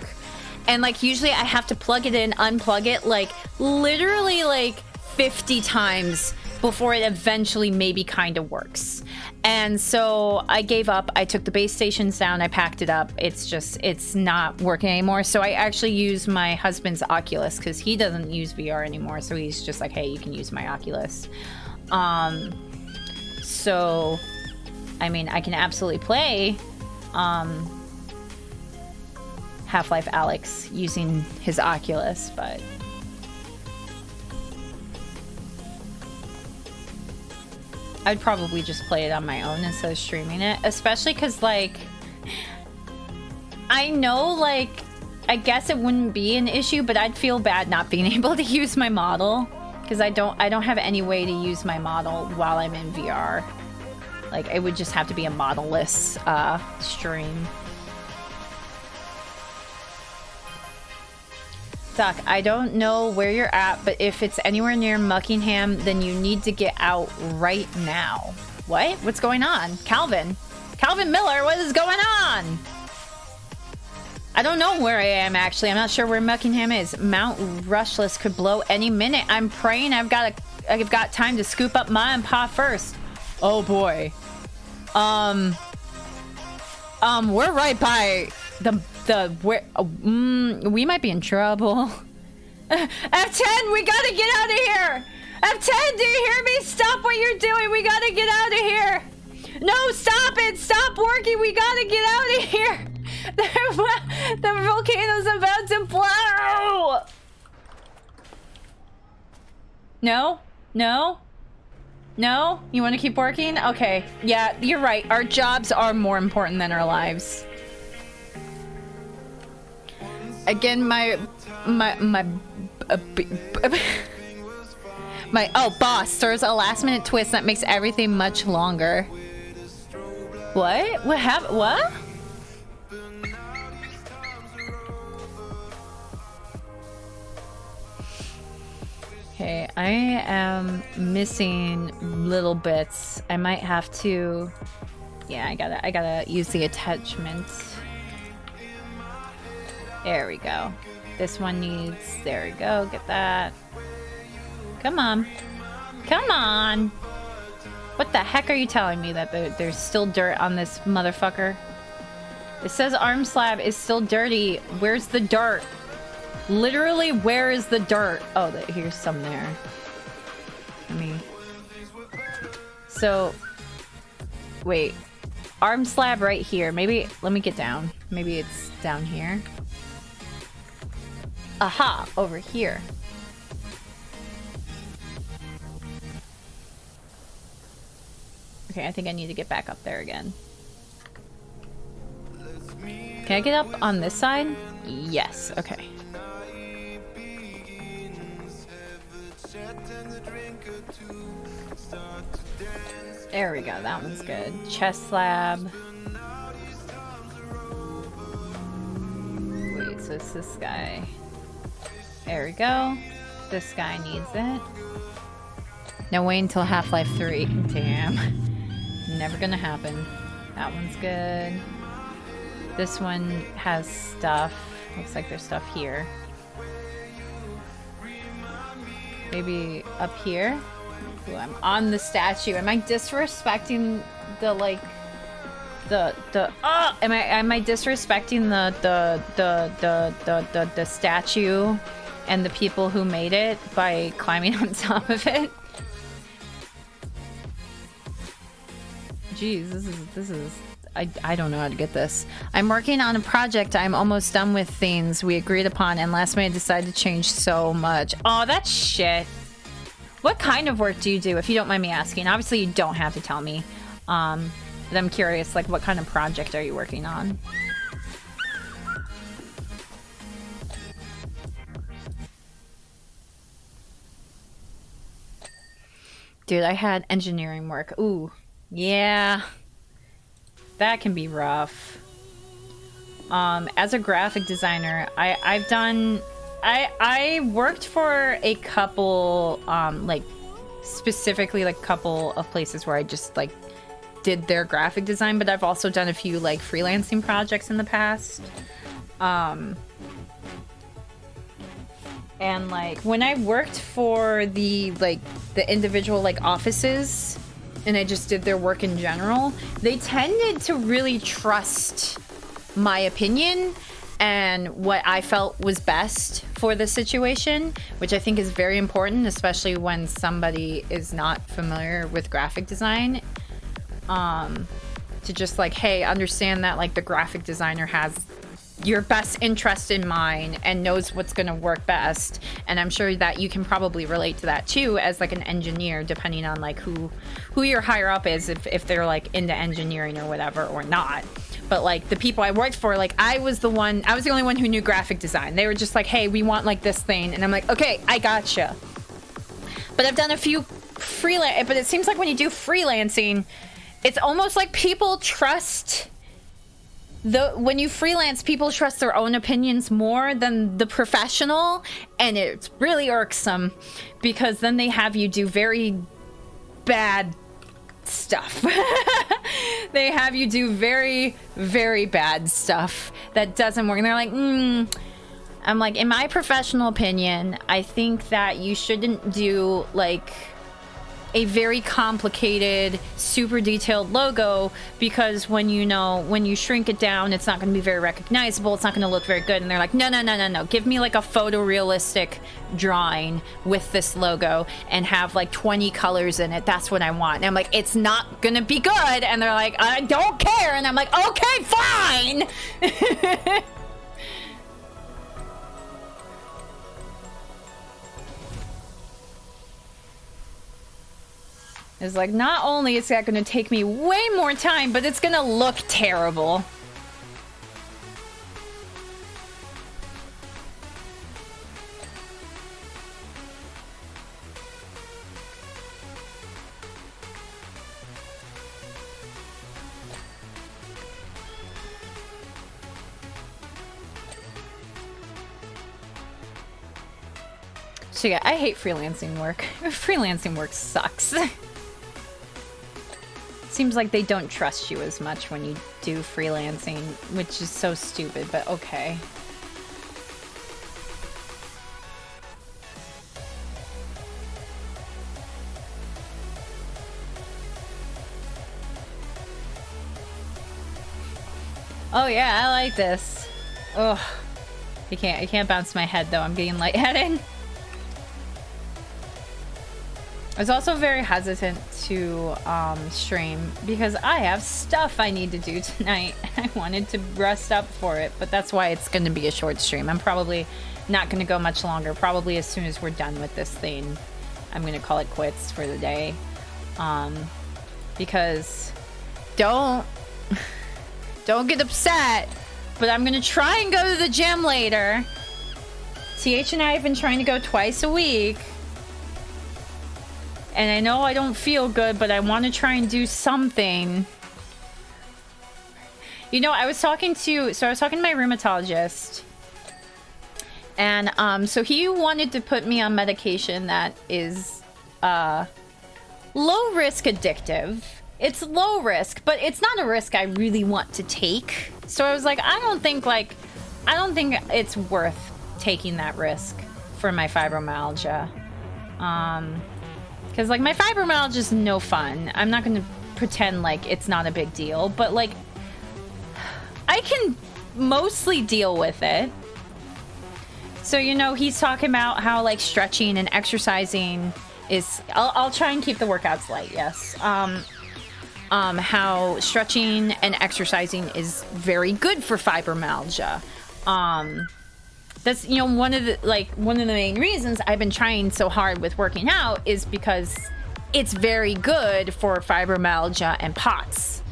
And, like, usually I have to plug it in, unplug it, like, literally, like, 50 times before it eventually maybe kind of works. And so I gave up. I took the base stations down. I packed it up. It's not working anymore. So I actually use my husband's Oculus because he doesn't use VR anymore. So he's just like, hey, you can use my Oculus. So, I mean, I can absolutely play Half-Life Alyx using his Oculus, but... I'd probably just play it on my own instead of streaming it, especially because, like, I know, like, I guess it wouldn't be an issue, but I'd feel bad not being able to use my model because I don't have any way to use my model while I'm in VR. Like, it would just have to be a model-less stream. Doc, I don't know where you're at, but if it's anywhere near Muckingham, then you need to get out right now. What? What's going on? Calvin Miller, what is going on? I don't know where I am, actually. I'm not sure where Muckingham is. Mount Rushless could blow any minute. I'm praying I've got time to scoop up Ma and Pa first. Oh, boy. We're right by we might be in trouble. F10, we gotta get out of here. F10, do you hear me? Stop what you're doing. We gotta get out of here. No, stop it. Stop working. We gotta get out of here. The volcano's about to blow. No? You want to keep working? Okay. Yeah, you're right. Our jobs are more important than our lives. Again, my boss throws a last-minute twist that makes everything much longer. What? What happened? What? Okay, I am missing little bits. I might have to... Yeah, I gotta use the attachment. There we go. This one needs... There we go. Get that. Come on. Come on! What the heck are you telling me? That there's still dirt on this motherfucker? It says arm slab is still dirty. Where's the dirt? Literally, where is the dirt? Oh, here's some there. So... Wait. Arm slab right here. Maybe... Let me get down. Maybe it's down here. Aha! Over here. Okay, I think I need to get back up there again. Can I get up on this side? Yes, okay. There we go, that one's good. Chest slab. Wait, so it's this guy. There we go. This guy needs it. Now wait until Half-Life 3. Damn. Never gonna happen. That one's good. This one has stuff. Looks like there's stuff here. Maybe up here? Ooh, I'm on the statue. Am I disrespecting the, like... Am I disrespecting the statue and the people who made it by climbing on top of it? Jeez, this is I don't know how to get this. I'm working on a project. I'm almost done with things we agreed upon, and last minute I decided to change so much. Oh, that's shit. What kind of work do you do, if you don't mind me asking? Obviously, you don't have to tell me. But I'm curious, like, what kind of project are you working on? Dude, I had engineering work. Ooh, yeah. That can be rough. As a graphic designer, I worked for a couple, like, specifically, like, couple of places where I just, like, did their graphic design, but I've also done a few, like, freelancing projects in the past. And like when I worked for the individual like offices and I just did their work in general, they tended to really trust my opinion and what I felt was best for the situation, which I think is very important, especially when somebody is not familiar with graphic design. To just like, hey, understand that like the graphic designer has your best interest in mind and knows what's going to work best. And I'm sure that you can probably relate to that too as like an engineer, depending on like who your higher up is, if they're like into engineering or whatever or not. But like the people I worked for, like I was the only one who knew graphic design. They were just like, hey, we want like this thing. And I'm like, okay, I gotcha. But I've done a few freelance, but it seems like when you do freelancing, it's almost like people trust when you freelance, people trust their own opinions more than the professional, and it's really irksome because then they have you do very bad stuff. They have you do very, very bad stuff that doesn't work, and they're like, I'm like, in my professional opinion, I think that you shouldn't do like a very complicated, super detailed logo, because when you shrink it down, it's not going to be very recognizable, it's not going to look very good. And they're like, no, give me like a photorealistic drawing with this logo and have like 20 colors in it. That's what I want. And I'm like, it's not going to be good. And they're like, I don't care. And I'm like, okay, fine. It's like, not only is that going to take me way more time, but it's going to look terrible. So yeah, I hate freelancing work. Freelancing work sucks. Seems like they don't trust you as much when you do freelancing, which is so stupid, but okay. Oh yeah, I like this. Ugh. I can't bounce my head though, I'm getting lightheaded. I was also very hesitant to stream because I have stuff I need to do tonight. I wanted to rest up for it, but that's why it's going to be a short stream. I'm probably not going to go much longer. Probably as soon as we're done with this thing, I'm going to call it quits for the day. Because don't get upset, but I'm going to try and go to the gym later. TH and I have been trying to go twice a week. And I know I don't feel good, but I want to try and do something. You know, I was talking to my rheumatologist. And so he wanted to put me on medication that is low risk addictive. It's low risk, but it's not a risk I really want to take. So I was like, I don't think it's worth taking that risk for my fibromyalgia. Because, like, my fibromyalgia is no fun. I'm not going to pretend like it's not a big deal. But, like, I can mostly deal with it. So, you know, he's talking about how, like, stretching and exercising is... I'll try and keep the workouts light, yes. How stretching and exercising is very good for fibromyalgia. That's, you know, one of the main reasons I've been trying so hard with working out is because it's very good for fibromyalgia and POTS.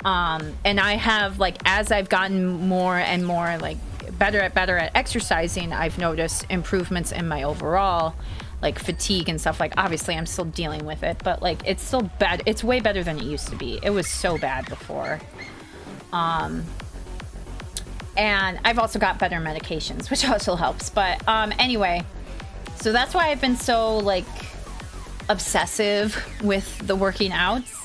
And I have, like, as I've gotten more and more, like, better at exercising, I've noticed improvements in my overall, like, fatigue and stuff. Like, obviously I'm still dealing with it, but, like, it's still bad. It's way better than it used to be. It was so bad before. And I've also got better medications, which also helps. But anyway, so that's why I've been so, like, obsessive with the working outs,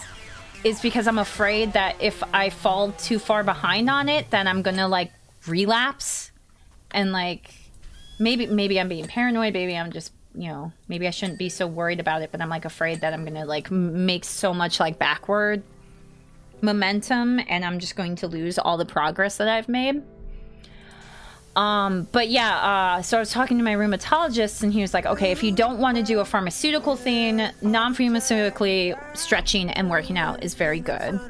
is because I'm afraid that if I fall too far behind on it, then I'm gonna, like, relapse and, like, maybe I'm being paranoid. Maybe I'm just, you know, maybe I shouldn't be so worried about it, but I'm like afraid that I'm gonna like make so much like backward momentum and I'm just going to lose all the progress that I've made. But yeah, so I was talking to my rheumatologist and he was like, okay, if you don't want to do a pharmaceutical thing, non-pharmaceutically stretching and working out is very good.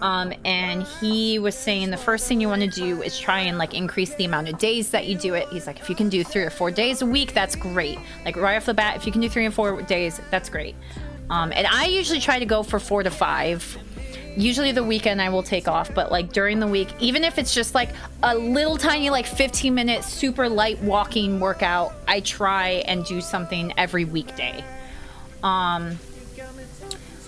And he was saying the first thing you want to do is try and like increase the amount of days that you do it. He's like, if you can do 3 or 4 days a week, that's great. Like right off the bat, if you can do 3 and 4 days, that's great. And I usually try to go for 4 to 5. Usually the weekend I will take off, but like during the week, even if it's just like a little tiny like 15-minute super light walking workout, I try and do something every weekday. And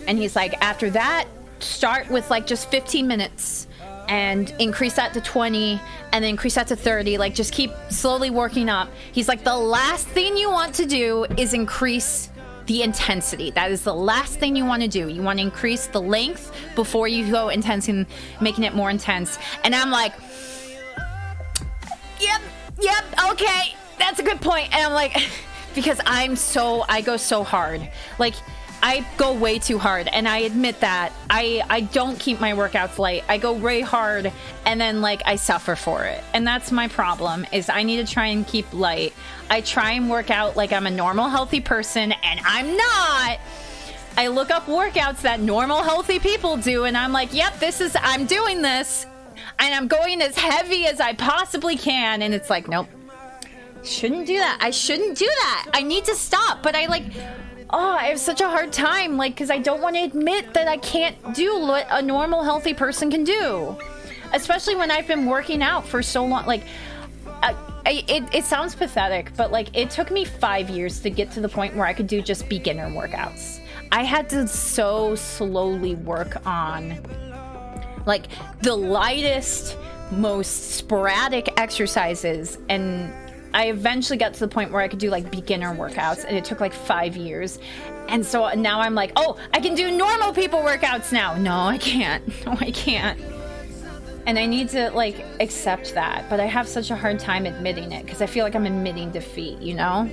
he's like, after that, start with like just 15 minutes and increase that to 20 and then increase that to 30. Like just keep slowly working up. He's like, the last thing you want to do is increase the intensity. That is the last thing you want to do. You want to increase the length before you go intense and making it more intense. And I'm like, yep, okay, that's a good point. And I'm like, because I go so hard. Like, I go way too hard, and I admit that. I don't keep my workouts light. I go way hard, and then, like, I suffer for it. And that's my problem, is I need to try and keep light. I try and work out like I'm a normal, healthy person, and I'm not. I look up workouts that normal, healthy people do, and I'm like, yep, I'm doing this. And I'm going as heavy as I possibly can, and it's like, nope. Shouldn't do that. I shouldn't do that. I need to stop, but I have such a hard time, like, because I don't want to admit that I can't do what a normal, healthy person can do. Especially when I've been working out for so long. Like, it sounds pathetic, but, like, it took me 5 years to get to the point where I could do just beginner workouts. I had to so slowly work on, like, the lightest, most sporadic exercises, and I eventually got to the point where I could do like beginner workouts, and it took like 5 years. And so now I'm like, oh, I can do normal people workouts now. No, I can't. No, I can't. And I need to like accept that. But I have such a hard time admitting it because I feel like I'm admitting defeat, you know?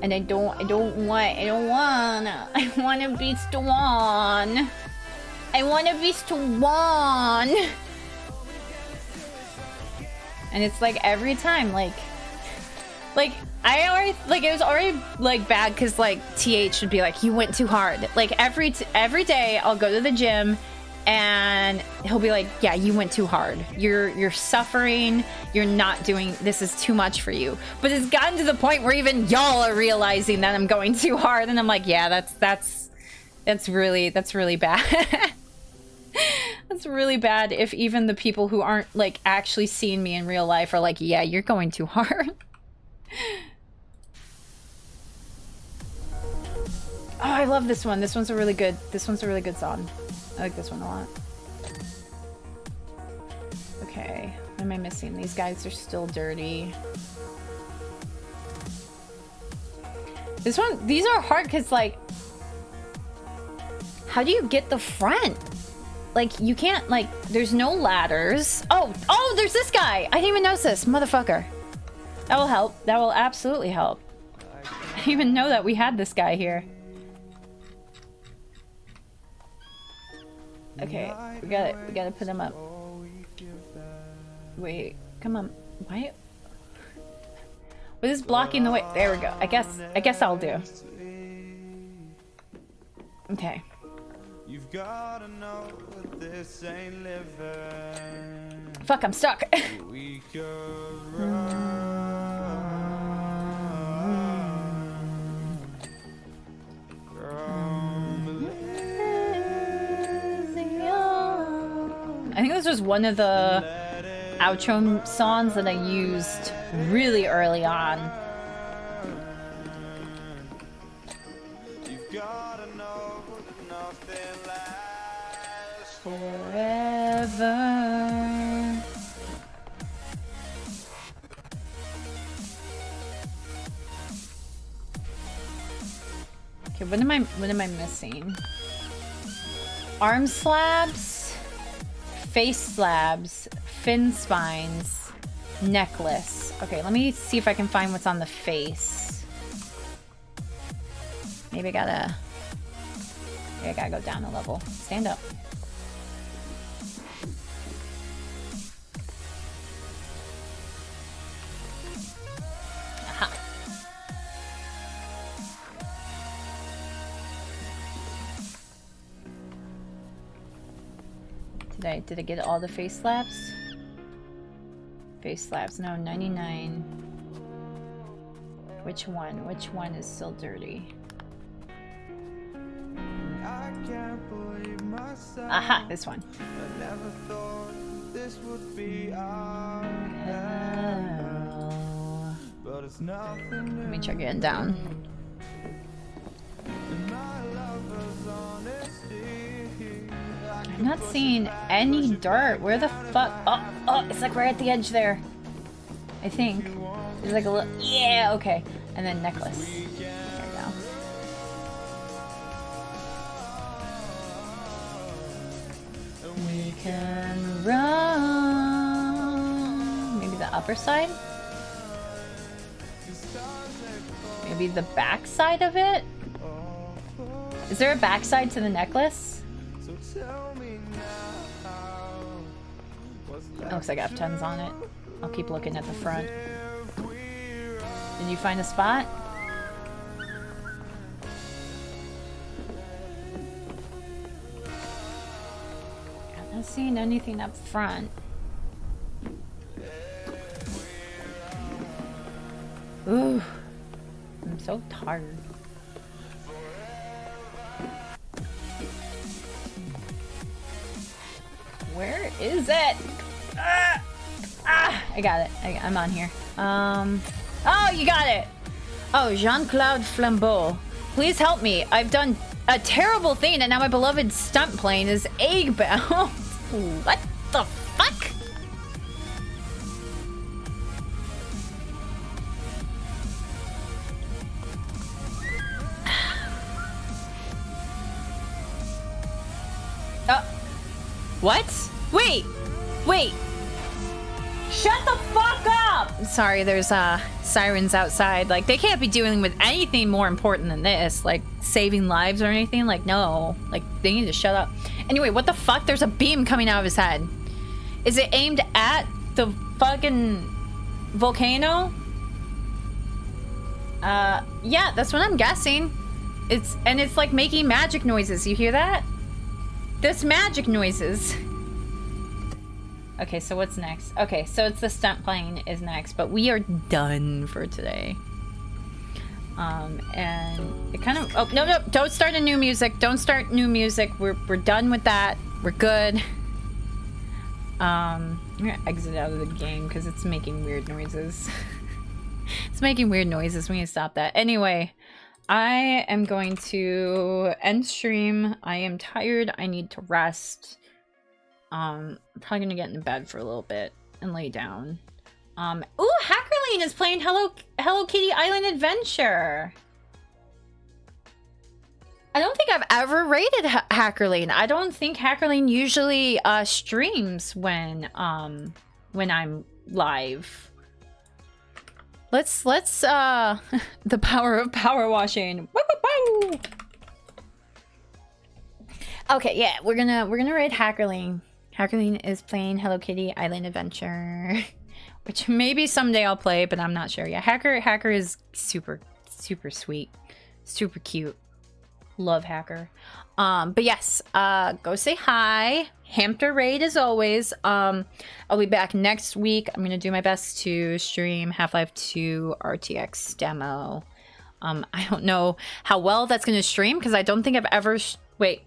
And I want to be Swan. I want to be Swan. And it's like every time, like I already, like, it was already like bad because like TH would be like, you went too hard. Like every day I'll go to the gym and he'll be like, yeah, you went too hard. You're suffering. You're not doing, this is too much for you. But it's gotten to the point where even y'all are realizing that I'm going too hard. And I'm like, yeah, that's really bad. That's really bad if even the people who aren't like actually seeing me in real life are like, yeah, you're going too hard. Oh, I love this one. This one's a really good song. I like this one a lot. Okay, what am I missing? These guys are still dirty. These are hard because like, how do you get the front? Like, you can't, like, there's no ladders. Oh, there's this guy. I didn't even notice this, motherfucker. That will help. That will absolutely help. I didn't even know that we had this guy here. Okay, we gotta put him up. Wait, come on. Why? What is blocking the way? There we go. I guess I'll do. Okay. You've gotta know that this ain't living. Fuck, I'm stuck. We could I think this was one of the outro songs that I used really early on. Forever. Okay, what am I missing? Arm slabs, face slabs, fin spines, necklace. Okay, let me see if I can find what's on the face. Maybe I gotta go down a level. Stand up. Aha. Did I get all the face slaps? Face slaps, no, 99. Which one? Which one is still dirty? Aha, this one. I never thought this would be our hell. But it's nothing. Let me check it down. I'm not seeing any dirt. Where the fuck? Oh, it's like right at the edge there. I think. There's like a little. Yeah, okay. And then necklace. There we go. We can run. Maybe the upper side? Maybe the back side of it? Is there a back side to the necklace? It looks like F10's on it. I'll keep looking at the front. Did you find a spot? I'm not seeing anything up front. Ooh, I'm so tired. Where is it? I got it. I'm on here. Oh, you got it. Oh, Jean-Claude Flambeau. Please help me. I've done a terrible thing, and now my beloved stunt plane is egg-bound. What the fuck? What? Wait! Shut the fuck up! Sorry, there's sirens outside. Like, they can't be dealing with anything more important than this. Like, saving lives or anything. Like, no. Like, they need to shut up. Anyway, what the fuck? There's a beam coming out of his head. Is it aimed at the fucking volcano? Yeah, that's what I'm guessing. It's like making magic noises. You hear that? This magic noises. Okay, so what's next? Okay, so it's the stunt plane is next, but we are done for today. And it kind of... Oh, no, don't start a new music. Don't start new music. We're done with that. We're good. I'm gonna exit out of the game because it's making weird noises. It's making weird noises. We need to stop that. Anyway, I am going to end stream. I am tired. I need to rest. I'm probably gonna get into bed for a little bit and lay down. Ooh, Hackerline is playing Hello Kitty Island Adventure. I don't think I've ever rated Hackerline. I don't think Hackerline usually streams when I'm live. Let's the power of power washing. Woo! Okay, yeah, we're gonna raid Hackerline. Hackerline is playing Hello Kitty Island Adventure, which maybe someday I'll play, but I'm not sure yet. Hacker is super sweet, super cute. Love Hacker. But yes, go say hi. Hamster raid as always. I'll be back next week. I'm gonna do my best to stream Half-Life 2 RTX demo. I don't know how well that's gonna stream because I don't think I've ever wait.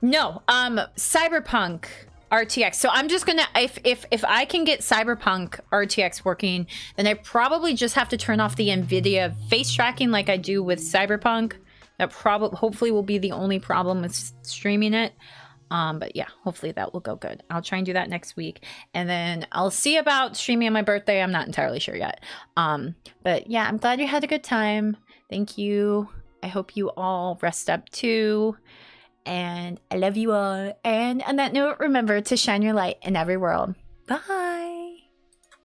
No, Cyberpunk RTX. So I'm just gonna if I can get Cyberpunk RTX working, then I probably just have to turn off the NVIDIA face tracking like I do with Cyberpunk. That hopefully will be the only problem with streaming it. But yeah, hopefully that will go good. I'll try and do that next week, and then I'll see about streaming on my birthday. I'm not entirely sure yet. But yeah, I'm glad you had a good time. Thank you. I hope you all rest up too. And I love you all. And on that note, remember to shine your light in every world. Bye.